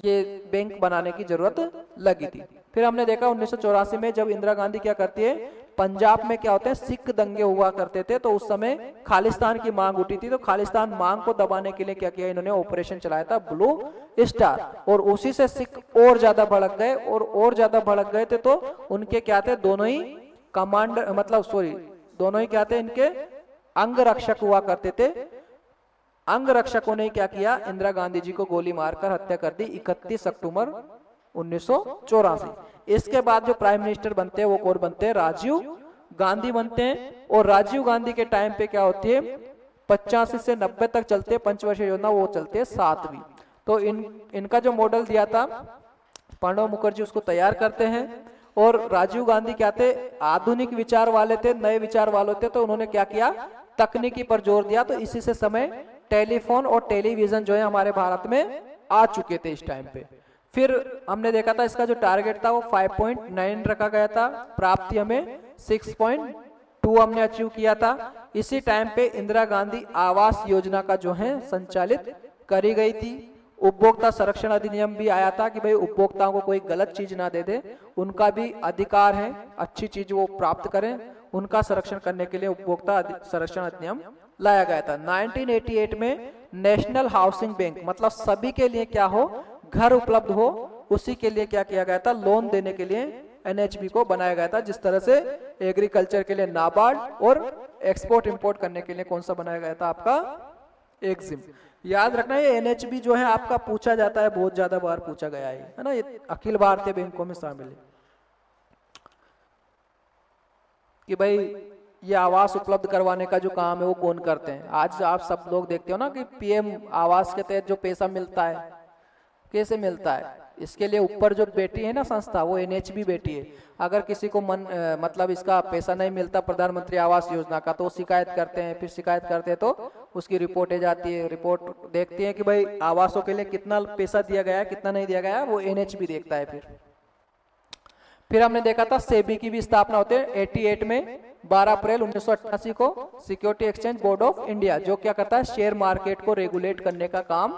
ये बैंक बनाने की जरूरत लगी थी। फिर हमने देखा 1984 में जब इंदिरा गांधी क्या करती है, पंजाब में क्या होते हैं, सिख दंगे हुआ करते थे, तो उस समय खालिस्तान की मांग उठी थी। तो खालिस्तान मांग को दबाने के लिए क्या किया, इन्होंने ऑपरेशन चलाया था ब्लू स्टार, और उसी से सिख और ज्यादा भड़क गए और ज्यादा भड़क गए थे। तो उनके क्या थे, दोनों ही कमांडर, मतलब सॉरी, दोनों ही क्या थे, इनके अंग रक्षक हुआ करते थे। अंग रक्षकों ने क्या किया, इंदिरा गांधी जी को गोली मारकर हत्या कर दी 31 अक्टूबर 1984। इसके बाद जो प्राइम मिनिस्टर बनते हैं वो कौन बनते हैं, राजीव गांधी बनते हैं। और राजीव गांधी के टाइम पे क्या होती है, 85 से 90 तक चलते हैं पंचवर्षीय योजना, वो चलते हैं 7वीं। तो इनका जो मॉडल दिया था प्रणब मुखर्जी उसको तैयार करते हैं। और राजीव गांधी क्या थे, आधुनिक विचार वाले थे, नए विचार वाले थे, तो उन्होंने क्या किया, तकनीकी पर जोर दिया। तो इसी से समय टेलीफोन और टेलीविजन जो है हमारे भारत में आ चुके थे इस टाइम पे। फिर हमने देखा था इसका जो टारगेट था वो 5.9 रखा गया था, प्राप्ति हमें 6.2 हमने अचीव किया था। इसी टाइम पे इंदिरा गांधी आवास योजना का जो है संचालित करी गई थी। उपभोक्ता संरक्षण अधिनियम भी आया था कि भाई उपभोक्ताओं को कोई गलत चीज ना दे दे, उनका भी अधिकार है अच्छी चीज वो प्राप्त करें, उनका संरक्षण करने के लिए उपभोक्ता संरक्षण अधिनियम लाया गया था। 1988 में नेशनल हाउसिंग बैंक, मतलब सभी के लिए क्या हो, घर उपलब्ध हो, उसी के लिए क्या किया गया था, लोन देने के लिए एनएचबी को बनाया गया था। जिस तरह से एग्रीकल्चर के लिए नाबार्ड और एक्सपोर्ट इंपोर्ट करने के लिए कौन सा बनाया गया था, आपका एक्सिम। याद रखना ये एनएचबी जो है आपका पूछा जाता है, बहुत ज्यादा बार पूछा गया है ना, ये अखिल भारतीय बैंकों में शामिल है कि भाई ये आवास उपलब्ध करवाने का जो काम है वो कौन करते हैं। आज आप सब लोग देखते हो ना कि पीएम आवास के तहत जो पैसा मिलता है, कैसे मिलता है? इसके लिए ऊपर जो बैठी है ना संस्था, वो NHB बैठी है। अगर किसी को मतलब इसका पैसा नहीं मिलता प्रधानमंत्री आवास योजना का, तो वो शिकायत करते हैं, फिर शिकायत करते हैं तो उसकी रिपोर्टें जाती है, रिपोर्ट देखती है कि भाई आवासों के लिए कितना पैसा दिया गया है, कितना नहीं दिया गया है, वो NHB देखता है। फिर हमने देखा था सेबी की भी स्थापना होती है 88 में 12 अप्रैल 1988 को। Security exchange board of India, जो क्या करता है, शेयर मार्केट को रेगुलेट करने का काम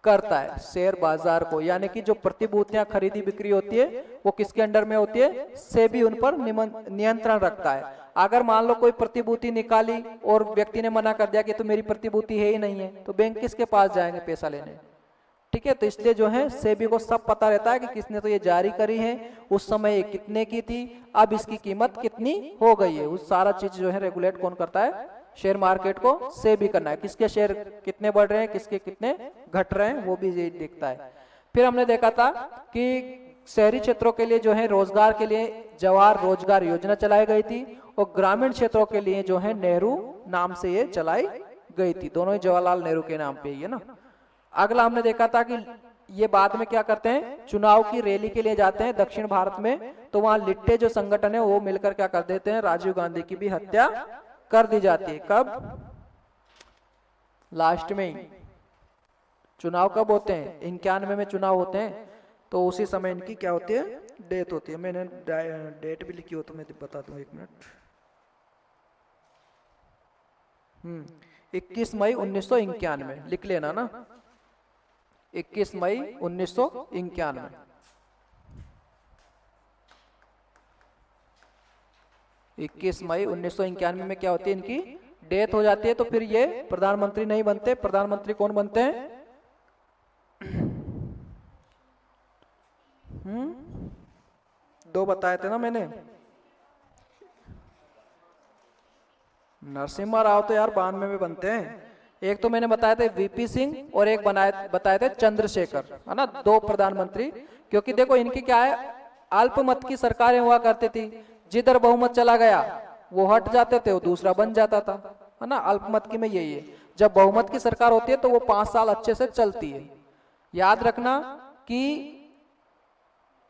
करता है, शेयर बाजार को। यानी कि जो प्रतिभूतियां खरीदी बिक्री होती है वो किसके अंडर में होती है? सेबी उन पर नियंत्रण रखता है। अगर मान लो कोई प्रतिभूति निकाली और व्यक्ति ने मना कर दिया कि तो मेरी प्रतिभूति है ही नहीं है, तो बैंक किसके पास जाएंगे पैसा लेने? ठीक है, तो इसलिए जो है सेबी को सब पता रहता है कि किसने तो ये जारी करी है, उस समय ये कितने की थी, अब इसकी कीमत कितनी हो गई है। उस सारा चीज जो है रेगुलेट कौन करता है? शेयर मार्केट को सेबी करना है। किसके शेयर कितने बढ़ रहे हैं, किसके कितने घट रहे हैं, वो भी ये देखता है। फिर हमने देखा था कि शहरी क्षेत्रों के लिए जो है रोजगार के लिए जवाहर रोजगार योजना चलाई गई थी, और ग्रामीण क्षेत्रों के लिए जो है नेहरू नाम से ये चलाई गई थी। दोनों ही जवाहरलाल नेहरू के नाम पे ही है ना। अगला हमने देखा था कि ये बाद में क्या करते हैं, चुनाव की रैली के लिए जाते हैं दक्षिण भारत में, तो वहां लिट्टे जो संगठन है वो मिलकर क्या कर देते हैं, राजीव गांधी की भी हत्या कर दी जाती है। कब? लास्ट में ही। चुनाव कब होते हैं? 91 में चुनाव होते हैं, तो उसी समय इनकी क्या होती है, डेथ होती है। मैंने डेट भी लिखी हो तो मैं बता दूं, 1 मिनट। 21 मई 1991 लिख लेना ना, 21 मई 1991। 21 मई 1991 में क्या होती है, इनकी डेथ हो जाती है। तो फिर ये प्रधानमंत्री नहीं बनते। प्रधानमंत्री कौन बनते हैं? दो बताए थे ना मैंने। नरसिम्हा राव तो यार 92 में बनते हैं। एक तो मैंने बताया थे VP सिंह, और एक बताए थे चंद्रशेखर, है ना, 2 प्रधानमंत्री। क्योंकि देखो इनकी क्या है, अल्पमत की सरकारें हुआ करती थी, जिधर बहुमत चला गया वो हट जाते थे, वो दूसरा बन जाता था, है ना। अल्पमत की में यही है, जब बहुमत की सरकार होती है तो वो 5 साल अच्छे से चलती है। याद रखना कि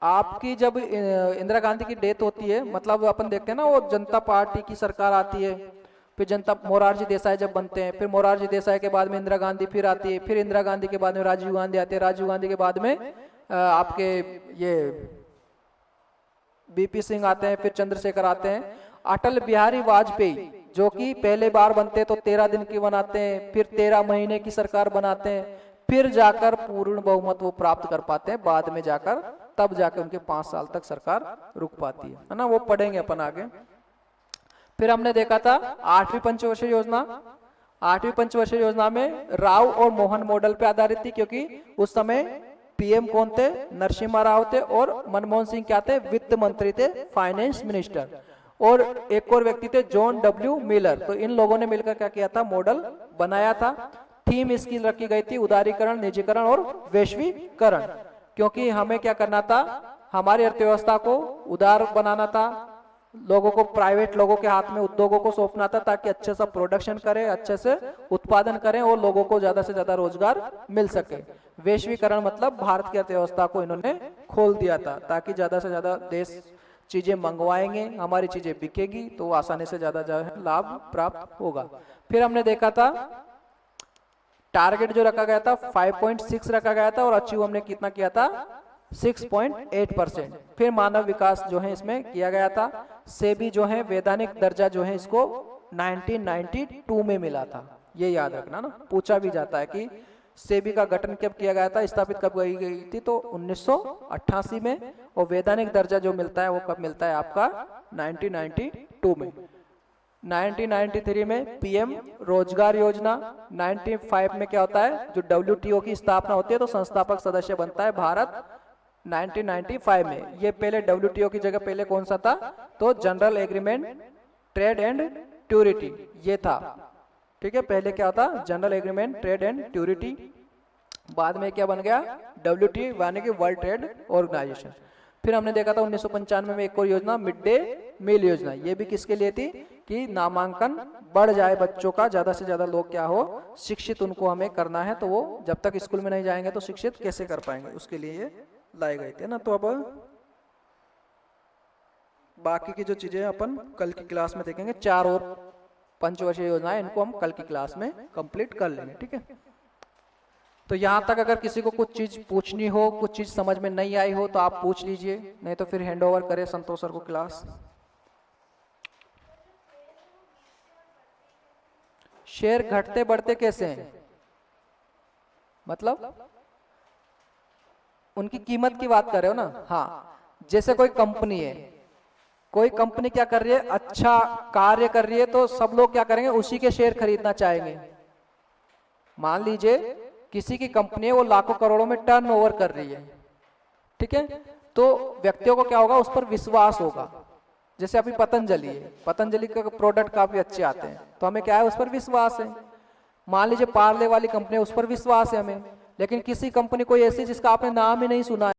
आपकी जब इंदिरा गांधी की डेथ होती है, मतलब अपन देखते हैं ना, वो जनता पार्टी की सरकार आती है, फिर जनता मोरारजी देसाई जब बनते हैं, फिर मोरारजी देसाई के बाद में इंदिरा गांधी फिर आती है, फिर इंदिरा गांधी के बाद में राजीव गांधी आते हैं, राजीव गांधी के बाद में आपके ये VP सिंह आते हैं, फिर चंद्रशेखर आते हैं। अटल बिहारी वाजपेयी जो कि पहले बार बनते तो 13 दिन की बनाते हैं, फिर 13 महीने की सरकार बनाते हैं, फिर जाकर पूर्ण बहुमत वो प्राप्त कर पाते हैं बाद में जाकर, तब जाकर उनके 5 साल तक सरकार रुक पाती है ना। वो पढ़ेंगे अपन आगे। फिर हमने देखा था 8वीं पंचवर्षीय योजना। 8वीं पंचवर्षीय योजना में राव और मोहन मॉडल पे आधारित थी, क्योंकि उस समय PM कौन थे? नरसिम्हा राव थे, और मनमोहन सिंह क्या थे? वित्त मंत्री थे, फाइनेंस मिनिस्टर। और एक और व्यक्ति थे जॉन W मिलर। तो इन लोगों ने मिलकर क्या किया था, मॉडल बनाया था। थीम इसकी रखी गई थी उदारीकरण, निजीकरण और वैश्वीकरण। क्योंकि हमें क्या करना था, हमारी अर्थव्यवस्था को उदार बनाना था, लोगों को, प्राइवेट लोगों के हाथ में उद्योगों को सौंपना था, ताकि अच्छे से प्रोडक्शन करें, अच्छे से उत्पादन करें और लोगों को ज्यादा से ज्यादा रोजगार मिल सके। वैश्वीकरण मतलब भारत की अर्थव्यवस्था को इन्होंने खोल दिया था, ताकि ज्यादा से ज्यादा देश चीजें मंगवाएंगे, हमारी चीजें बिकेगी, तो आसानी से ज्यादा लाभ प्राप्त होगा। फिर हमने देखा था टारगेट जो रखा गया था 5.6 रखा गया था, और अचीव हमने कितना किया था? 6.8%। फिर मानव विकास जो है इसमें किया गया था। सेबी जो है वैधानिक दर्जा जो है इसको 1992 में मिला था, ये याद रखना ना, पूछा भी जाता है कि सेबी का गठन कब किया गया था, स्थापित कब की गई थी, तो 1988 में। और वैधानिक दर्जा जो मिलता है वो कब मिलता है आपका? 1992 में। 1993 में PM रोजगार योजना। 95 में क्या होता है, जो WTO की स्थापना होती है तो संस्थापक सदस्य बनता है भारत 1995 में। ये पहले WTO की जगह पहले कौन सा था, तो जनरल एग्रीमेंट ट्रेड एंड ट्यूरिटी, ये था। ठीक है, पहले क्या था, जनरल एग्रीमेंट ट्रेड एंड ट्यूरिटी, बाद में क्या बन गया, WTO यानी कि वर्ल्ड ट्रेड ऑर्गेनाइजेशन। फिर हमने देखा था 1995 में एक और योजना, मिड डे मील योजना। ये भी किसके लिए थी, कि नामांकन बढ़ जाए बच्चों का, ज्यादा से ज्यादा लोग क्या हो, शिक्षित उनको हमें करना है। तो वो जब तक स्कूल में नहीं जाएंगे तो शिक्षित कैसे कर पाएंगे, उसके लिए ये लाए गए थे ना। तो अब बाकी की जो चीजें अपन कल की क्लास में देखेंगे, 4 और पंचवर्षीय योजनाएं, इनको हम कल की क्लास में कंप्लीट कर लेंगे, ठीक है। तो यहां तक अगर किसी को कुछ चीज पूछनी हो, कुछ चीज समझ में नहीं आई हो तो आप पूछ लीजिए, नहीं तो फिर हैंड ओवर करें संतोष सर को क्लास। शेयर घटते बढ़ते कैसे हैं, मतलब उनकी कीमत की बात कर रहे हो ना। हाँ, जैसे कोई कंपनी है, कोई कंपनी क्या कर रही है, अच्छा कार्य कर रही है, तो सब लोग क्या करेंगे, उसी के शेयर खरीदना चाहेंगे। मान लीजिए किसी की कंपनी है, वो लाखों करोड़ों में टर्नओवर कर रही है, ठीक है, तो व्यक्तियों को क्या होगा, उस पर विश्वास होगा। जैसे अभी पतंजलि है, पतंजलि का प्रोडक्ट काफी अच्छे आते हैं, तो हमें क्या है, उस पर विश्वास है। मान लीजिए पार्ले वाली कंपनी, उस पर विश्वास है हमें। लेकिन किसी कंपनी कोई ऐसी जिसका आपने नाम ही नहीं सुना है,